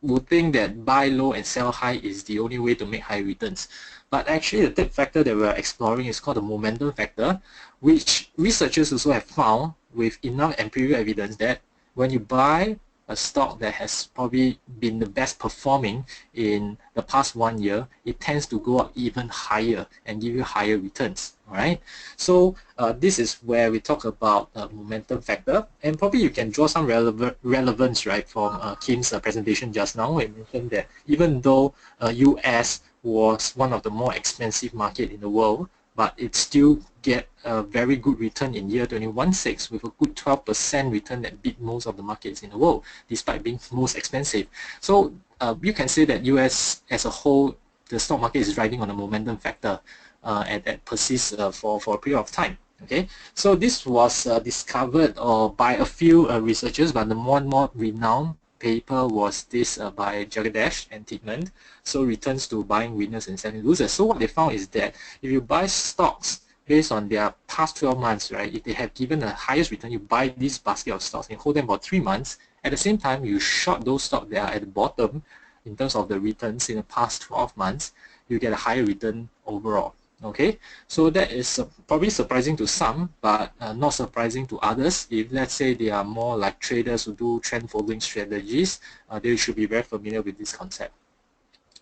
would think that buy low and sell high is the only way to make high returns. But actually the third factor that we're exploring is called the momentum factor, which researchers also have found with enough empirical evidence that when you buy a stock that has probably been the best performing in the past 1 year, it tends to go up even higher and give you higher returns. All right. So this is where we talk about momentum factor, and probably you can draw some relevance, right, from Kim's presentation just now. He mentioned that even though US was one of the more expensive market in the world, but it still get a very good return in year 2016 with a good 12% return that beat most of the markets in the world, despite being most expensive. So you can say that US as a whole, the stock market is riding on a momentum factor and that persists for a period of time. Okay, so this was discovered by a few researchers, but the more renowned paper was this by Jagadesh and Tignan. So returns to buying winners and selling losers. So what they found is that if you buy stocks based on their past 12 months, right, if they have given the highest return, you buy this basket of stocks and hold them for 3 months. At the same time, you short those stocks that are at the bottom in terms of the returns in the past 12 months, you get a higher return overall. Okay, so that is probably surprising to some, but not surprising to others. If let's say they are more like traders who do trend following strategies, they should be very familiar with this concept.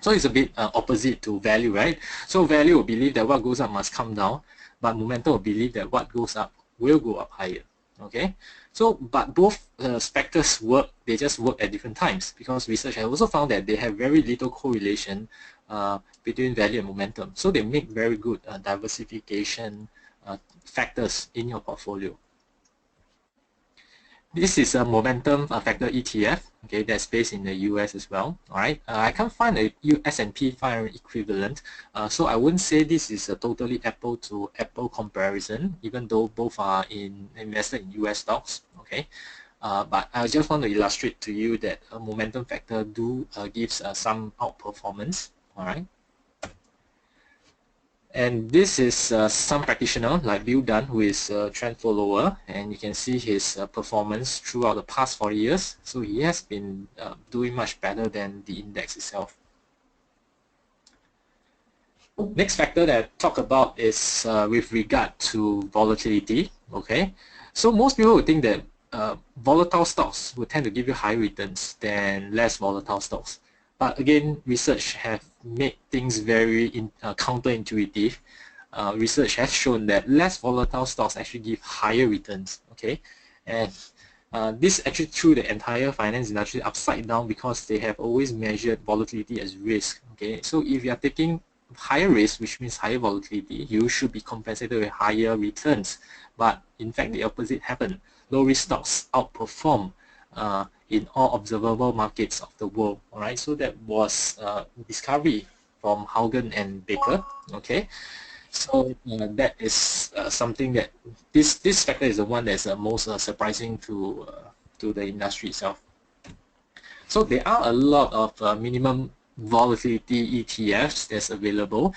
So it's a bit opposite to value, right? So value will believe that what goes up must come down, but momentum will believe that what goes up will go up higher. Okay, so but both specters work, they just work at different times, because research has also found that they have very little correlation between value and momentum. So they make very good diversification factors in your portfolio. This is a momentum factor ETF, okay, that's based in the US as well. All right, I can't find a S&P 500 equivalent, so I wouldn't say this is a totally apple to apple comparison, even though both are invested in US stocks. Okay, but I just want to illustrate to you that a momentum factor gives some outperformance. All right. And this is some practitioner like Bill Dunn, who is a trend follower, and you can see his performance throughout the past 40 years. So he has been doing much better than the index itself. Next factor that I talk about is with regard to volatility. Okay, so most people would think that volatile stocks would tend to give you higher returns than less volatile stocks. But again, research have made things very counterintuitive. Research has shown that less volatile stocks actually give higher returns. Okay, and this actually threw the entire finance industry upside down, because they have always measured volatility as risk. Okay, so if you are taking higher risk, which means higher volatility, you should be compensated with higher returns. But in fact, the opposite happened. Low risk stocks outperform in all observable markets of the world. All right, so that was discovery from Haugen and Baker. Okay, so that is something that this factor is the one that's most surprising to the industry itself. So there are a lot of minimum volatility ETFs that's available.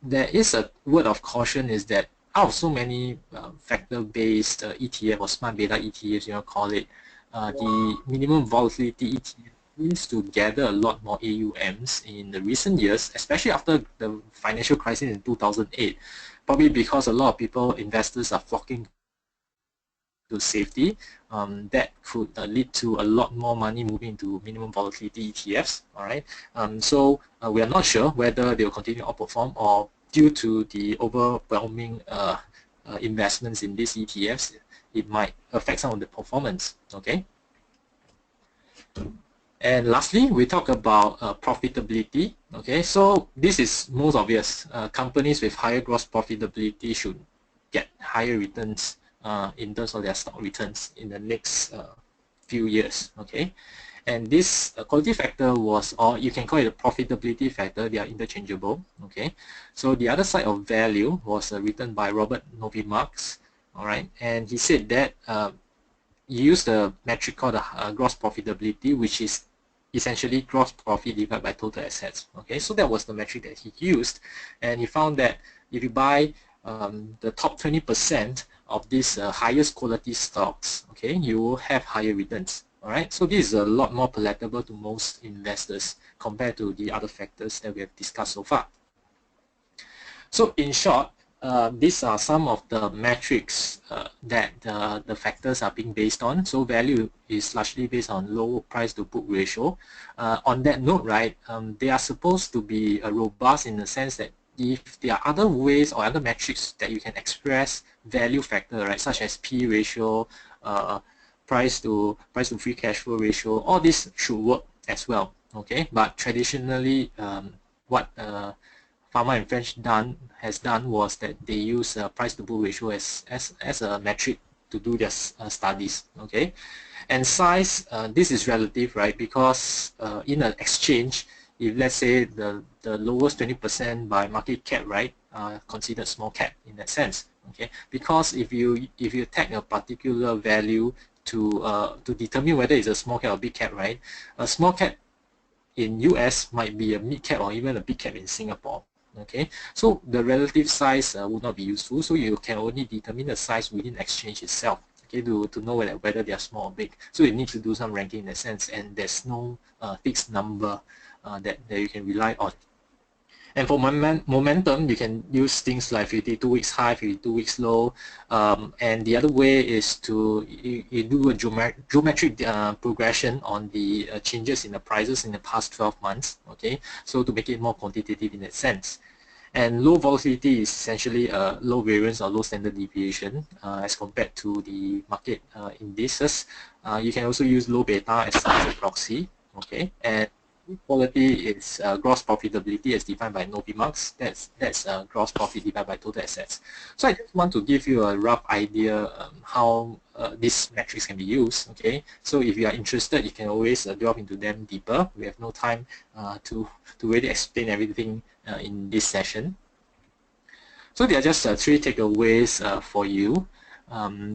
There is a word of caution, is that out of so many factor-based ETF or smart beta ETFs, call it, the minimum volatility ETF seems to gather a lot more AUMs in the recent years, especially after the financial crisis in 2008, probably because a lot of people, investors, are flocking to safety. That could lead to a lot more money moving to minimum volatility ETFs. All right, so we are not sure whether they will continue to outperform, or due to the overwhelming investments in these ETFs, it might affect some of the performance. Okay. And lastly, we talk about profitability. Okay, so this is most obvious. Companies with higher gross profitability should get higher returns in terms of their stock returns in the next few years. Okay, and this quality factor was, or you can call it a profitability factor, they are interchangeable. Okay, so the other side of value was written by Robert Novimarks. All right, and he said that he used a metric called the gross profitability, which is essentially gross profit divided by total assets. Okay, so that was the metric that he used, and he found that if you buy the top 20% of these highest quality stocks, okay, you will have higher returns. All right, so this is a lot more palatable to most investors compared to the other factors that we have discussed so far. So in short, these are some of the metrics that the factors are being based on. So value is largely based on low price to book ratio. On that note, right, they are supposed to be robust in the sense that if there are other ways or other metrics that you can express value factor, right, such as P ratio, price to free cash flow ratio, all this should work as well. Okay, but traditionally, what Pharma and French has done was that they use price to book ratio as a metric to do their studies. Okay, and size, this is relative, right? Because in an exchange, if let's say the lowest 20% by market cap, right, considered small cap in that sense. Okay, because if you tag a particular value to determine whether it's a small cap or big cap, right? A small cap in US might be a mid cap or even a big cap in Singapore. Okay, so the relative size would not be useful, so you can only determine the size within the exchange itself, okay, to know whether they are small or big. So you need to do some ranking in that sense, and there's no fixed number that you can rely on. And for momentum, you can use things like 52 weeks high, 52 weeks low. And the other way is to you do a geometric progression on the changes in the prices in the past 12 months. Okay, so to make it more quantitative in that sense. And low volatility is essentially a low variance or low standard deviation as compared to the market indices. You can also use low beta as a proxy. Okay, and quality is gross profitability as defined by NOPI marks. That's gross profit divided by total assets. So I just want to give you a rough idea how these metrics can be used. Okay, so if you are interested, you can always delve into them deeper. We have no time to really explain everything in this session. So there are just 3 takeaways for you.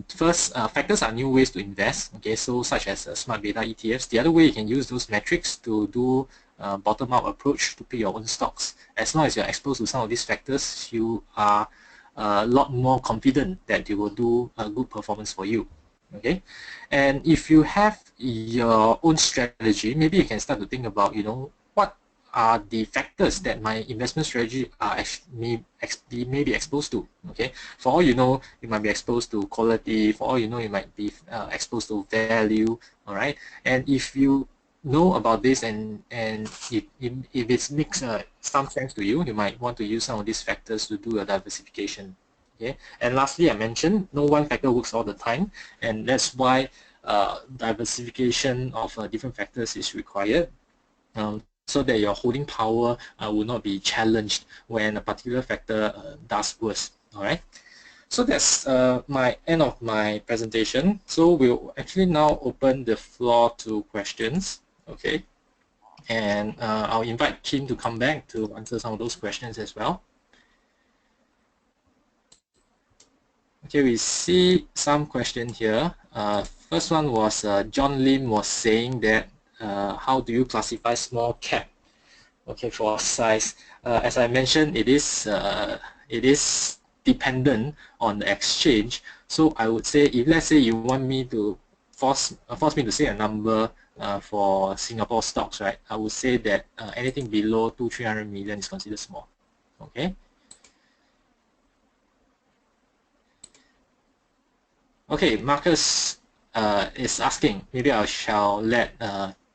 First, factors are new ways to invest, okay, so such as smart beta ETFs. The other way, you can use those metrics to do bottom-up approach to pick your own stocks. As long as you're exposed to some of these factors, you are a lot more confident that they will do a good performance for you. Okay, and if you have your own strategy, maybe you can start to think about, what are the factors that my investment strategy are may be exposed to. Okay, for all you know, you might be exposed to quality. For all you know, you might be exposed to value. All right, and if you know about this and if it makes some sense to you, you might want to use some of these factors to do a diversification. Okay, and lastly, I mentioned no one factor works all the time, and that's why diversification of different factors is required. So that your holding power will not be challenged when a particular factor does worse. All right. So that's my end of my presentation. So we'll actually now open the floor to questions. Okay. And I'll invite Kim to come back to answer some of those questions as well. Okay, we see some question here. First one was John Lim was saying that how do you classify small cap? Okay, for size, as I mentioned, it is dependent on the exchange. So I would say, if let's say you want me to force me to say a number for Singapore stocks, right? I would say that anything below 200-300 million is considered small. Okay. Okay, Marcus is asking. Maybe I shall let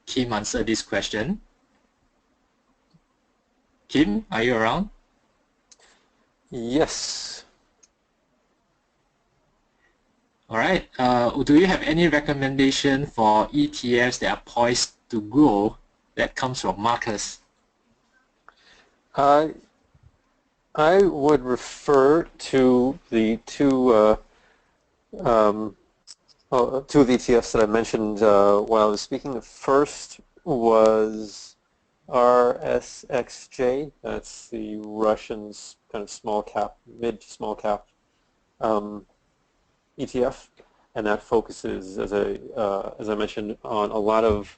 Kim answer this question. Kim, are you around? Yes. All right. Do you have any recommendation for ETFs that are poised to grow that comes from Marcus? I would refer to the two of the ETFs that I mentioned while I was speaking. The first was RSXJ. That's the Russian's kind of small cap, mid to small cap ETF, and that focuses, as I mentioned, on a lot of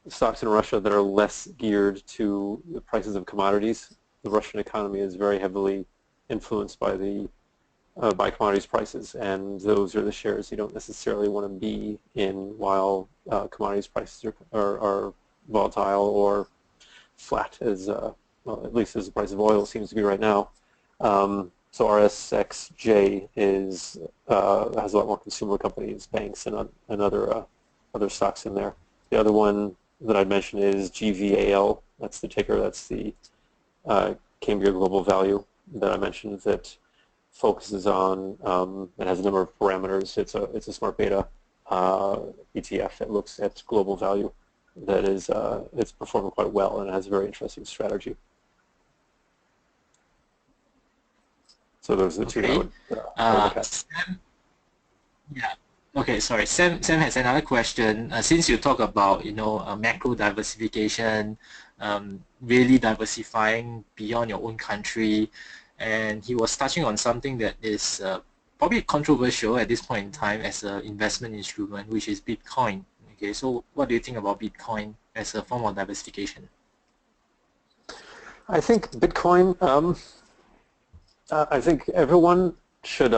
stocks in Russia that are less geared to the prices of commodities. The Russian economy is very heavily influenced by by commodities prices, and those are the shares you don't necessarily want to be in while commodities prices are volatile or flat, as well, at least as the price of oil seems to be right now. So RSXJ has a lot more consumer companies, banks, and other stocks in there. The other one that I'd mention is GVAL. That's the ticker. That's the Cambria Global Value that I mentioned, that focuses on and has a number of parameters. It's a smart beta ETF that looks at global value. That is, it's performing quite well and has a very interesting strategy. So those are the two that I would look at. Sam, yeah. Okay, sorry. Sam has another question. Since you talk about macro diversification, really diversifying beyond your own country, and he was touching on something that is probably controversial at this point in time as an investment instrument, which is Bitcoin. Okay, so what do you think about Bitcoin as a form of diversification? I think Bitcoin. I think everyone should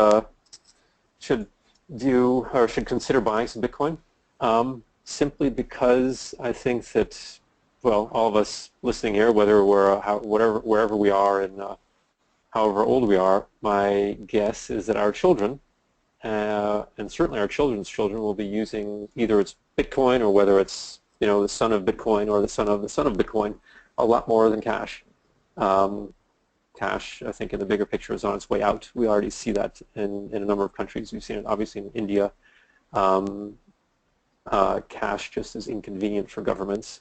view or should consider buying some Bitcoin, simply because I think that, well, all of us listening here, whether we're wherever we are and however old we are, my guess is that our children, and certainly our children's children, will be using either it's Bitcoin or whether it's the son of Bitcoin or the son of the son of Bitcoin a lot more than cash. Cash, I think, in the bigger picture is on its way out. We already see that in a number of countries. We've seen it obviously in India. Cash just is inconvenient for governments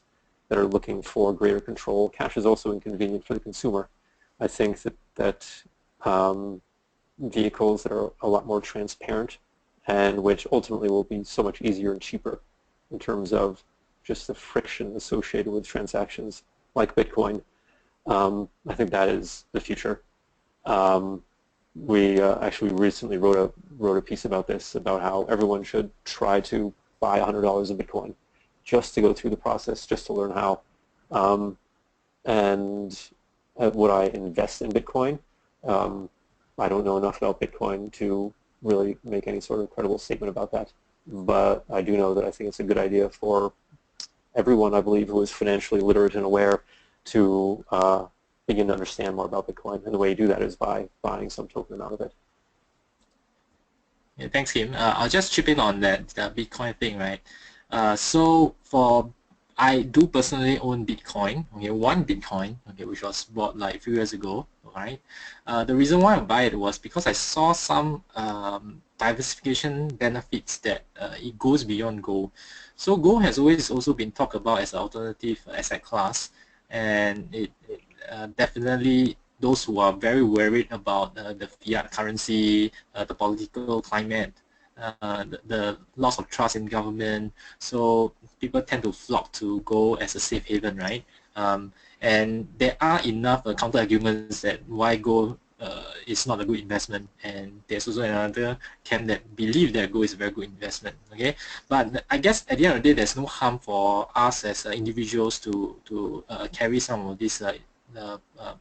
that are looking for greater control. Cash is also inconvenient for the consumer. I think that vehicles that are a lot more transparent and which ultimately will be so much easier and cheaper in terms of just the friction associated with transactions like Bitcoin. I think that is the future. We actually recently wrote a piece about this, about how everyone should try to buy $100 of Bitcoin just to go through the process, just to learn how. And would I invest in Bitcoin? I don't know enough about Bitcoin to really make any sort of credible statement about that. But I do know that I think it's a good idea for everyone, I believe, who is financially literate and aware to begin to understand more about Bitcoin. And the way you do that is by buying some token amount of it. Yeah, thanks, Kim. I'll just chip in on that Bitcoin thing, right? So I do personally own Bitcoin, okay, one Bitcoin, okay, which was bought like a few years ago, right? The reason why I buy it was because I saw some diversification benefits that it goes beyond gold. So gold has always also been talked about as an alternative asset class, and it definitely those who are very worried about the fiat currency, the political climate, the loss of trust in government, so people tend to flock to gold as a safe haven, right? And there are enough counter arguments that why gold is not a good investment, and there's also another camp that believe that gold is a very good investment. Okay, but I guess at the end of the day, there's no harm for us as individuals to carry some of these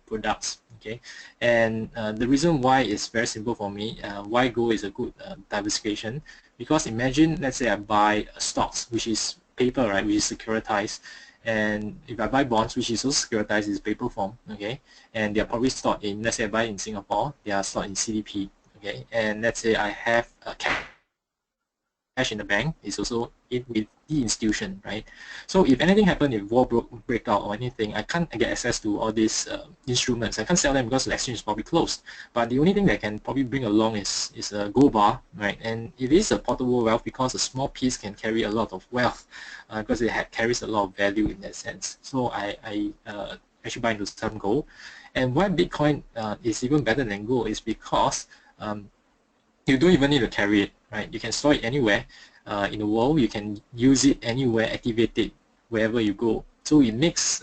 products. Okay, and the reason why is very simple for me. Why gold is a good diversification? Because imagine, let's say I buy stocks, which is paper, right, which is securitized, and if I buy bonds, which is also securitized, is paper form, okay, and they are probably stored in, let's say I buy in Singapore, they are stored in CDP, okay, and let's say I have cash in the bank, is also with the institution, right? So if anything happened, if war break out or anything, I can't get access to all these instruments. I can't sell them because the exchange is probably closed. But the only thing that can probably bring along is a gold bar, right? And it is a portable wealth because a small piece can carry a lot of wealth because it carries a lot of value in that sense. So I actually buy into some gold. And why Bitcoin is even better than gold is because you don't even need to carry it, right? You can store it anywhere in the world. You can use it anywhere, activate it wherever you go. So it makes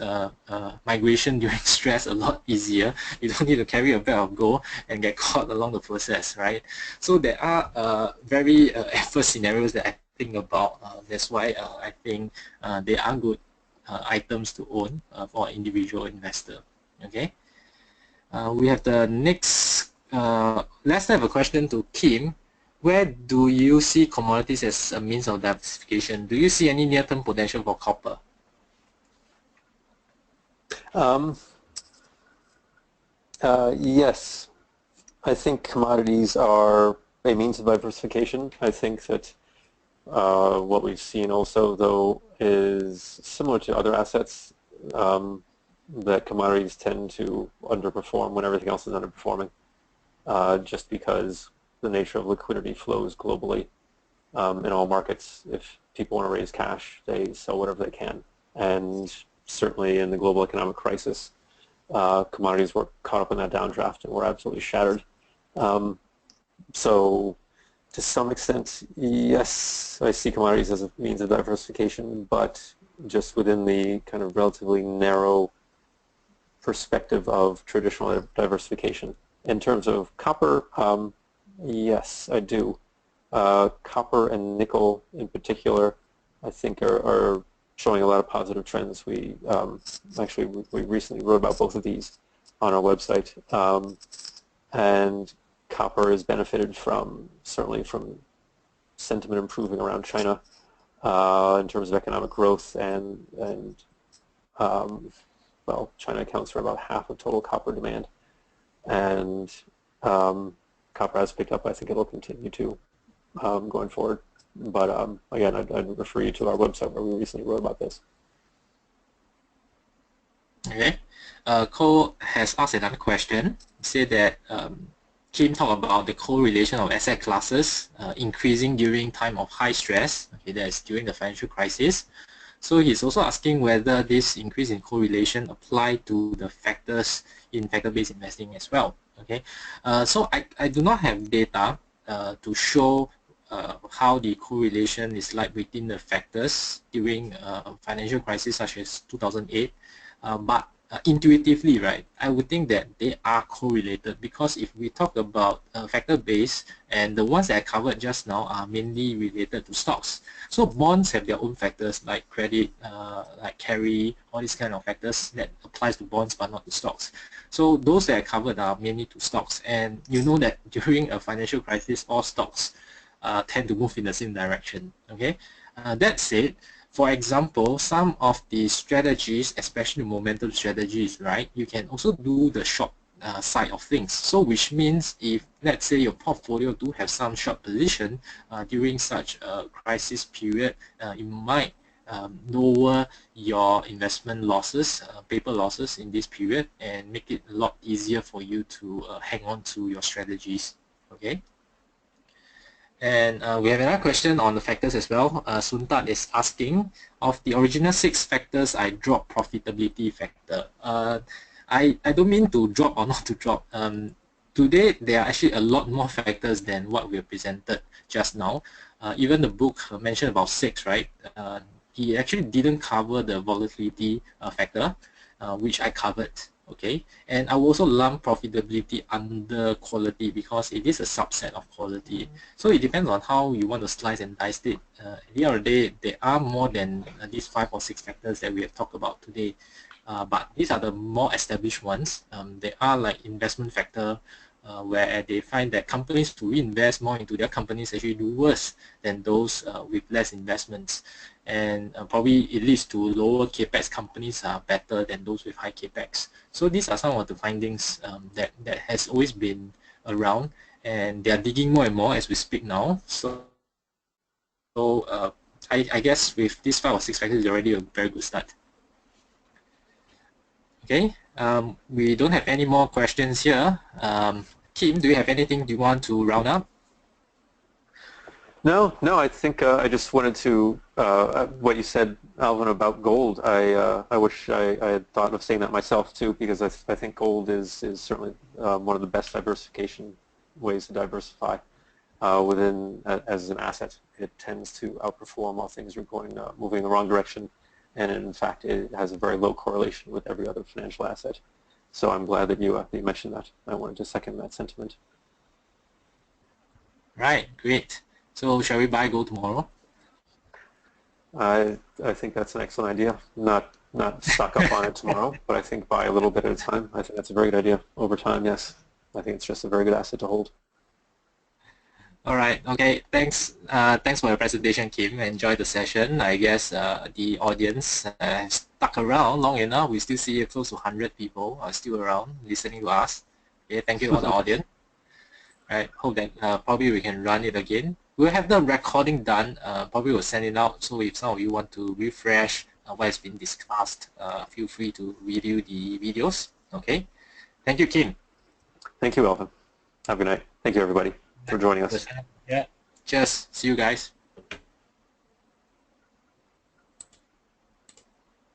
migration during stress a lot easier. You don't need to carry a bag of gold and get caught along the process, right? So there are very adverse scenarios that I think about. That's why I think they are good items to own for an individual investor. Okay. We have the next. Let's have a question to Kim. Where do you see commodities as a means of diversification? Do you see any near-term potential for copper? Yes, I think commodities are a means of diversification. I think that what we've seen also, though, is similar to other assets, that commodities tend to underperform when everything else is underperforming, just because the nature of liquidity flows globally in all markets. If people want to raise cash, they sell whatever they can. And certainly in the global economic crisis, commodities were caught up in that downdraft and were absolutely shattered. So to some extent, yes, I see commodities as a means of diversification, but just within the kind of relatively narrow perspective of traditional diversification. In terms of copper, yes, I do. Copper and nickel in particular, I think, are showing a lot of positive trends. We we recently wrote about both of these on our website, and copper has benefited certainly from sentiment improving around China in terms of economic growth, and well, China accounts for about half of total copper demand, and copper has picked up. I think it'll continue to going forward. But again, I'd refer you to our website where we recently wrote about this. Okay. Cole has asked another question. He said that Kim talked about the correlation of asset classes increasing during time of high stress. Okay, that's during the financial crisis. So he's also asking whether this increase in correlation apply to the factors in factor-based investing as well. Okay, so I do not have data to show how the correlation is like within the factors during financial crisis such as 2008, but intuitively, right, I would think that they are correlated, because if we talk about factor-based, and the ones that I covered just now are mainly related to stocks. So bonds have their own factors like credit, like carry, all these kind of factors that applies to bonds but not to stocks. So those that I covered are mainly to stocks, and you know that during a financial crisis, all stocks tend to move in the same direction. Okay, that said, for example, some of the strategies, especially momentum strategies, right, you can also do the short side of things. So which means if, let's say, your portfolio do have some short position during such a crisis period, it might lower your investment losses, paper losses in this period, and make it a lot easier for you to hang on to your strategies. Okay. And we have another question on the factors as well. Suntat is asking, of the original 6 factors, I dropped profitability factor. I don't mean to drop or not to drop. Today, there are actually a lot more factors than what we have presented just now. Even the book mentioned about 6, right? He actually didn't cover the volatility factor, which I covered. Okay, and I will also lump profitability under quality because it is a subset of quality. So it depends on how you want to slice and dice it. At the end of the day, there are more than these 5 or 6 factors that we have talked about today. But these are the more established ones. They are like investment factor, where they find that companies to reinvest more into their companies actually do worse than those with less investments. And probably it leads to lower capex companies are better than those with high capex. So these are some of the findings that has always been around, and they are digging more and more as we speak now. So I guess with these 5 or 6 factors is already a very good start. Okay, we don't have any more questions here. Kim, do you have anything you want to round up? No, I think I just wanted to, what you said, Alvin, about gold, I wish I had thought of saying that myself too, because I think gold is certainly one of the best diversification ways to diversify as an asset. It tends to outperform while things are moving in the wrong direction, and in fact it has a very low correlation with every other financial asset. So I'm glad that you mentioned that. I wanted to second that sentiment. Right, great. So shall we buy gold tomorrow? I think that's an excellent idea. Not stock up on it tomorrow, but I think buy a little bit at a time. I think that's a very good idea. Over time, yes. I think it's just a very good asset to hold. All right. Okay. Thanks. Thanks for your presentation, Kim. I enjoyed the session. I guess the audience has stuck around long enough. We still see close to 100 people are still around listening to us. Okay. Thank you to all the audience. Right. Hope that probably we can run it again. We'll have the recording done. Probably we'll send it out. So if some of you want to refresh what has been discussed, feel free to review the videos. Okay. Thank you, Kim. Thank you, Alvin. Have a good night. Thank you, everybody, for joining us. Yeah. Cheers. See you guys.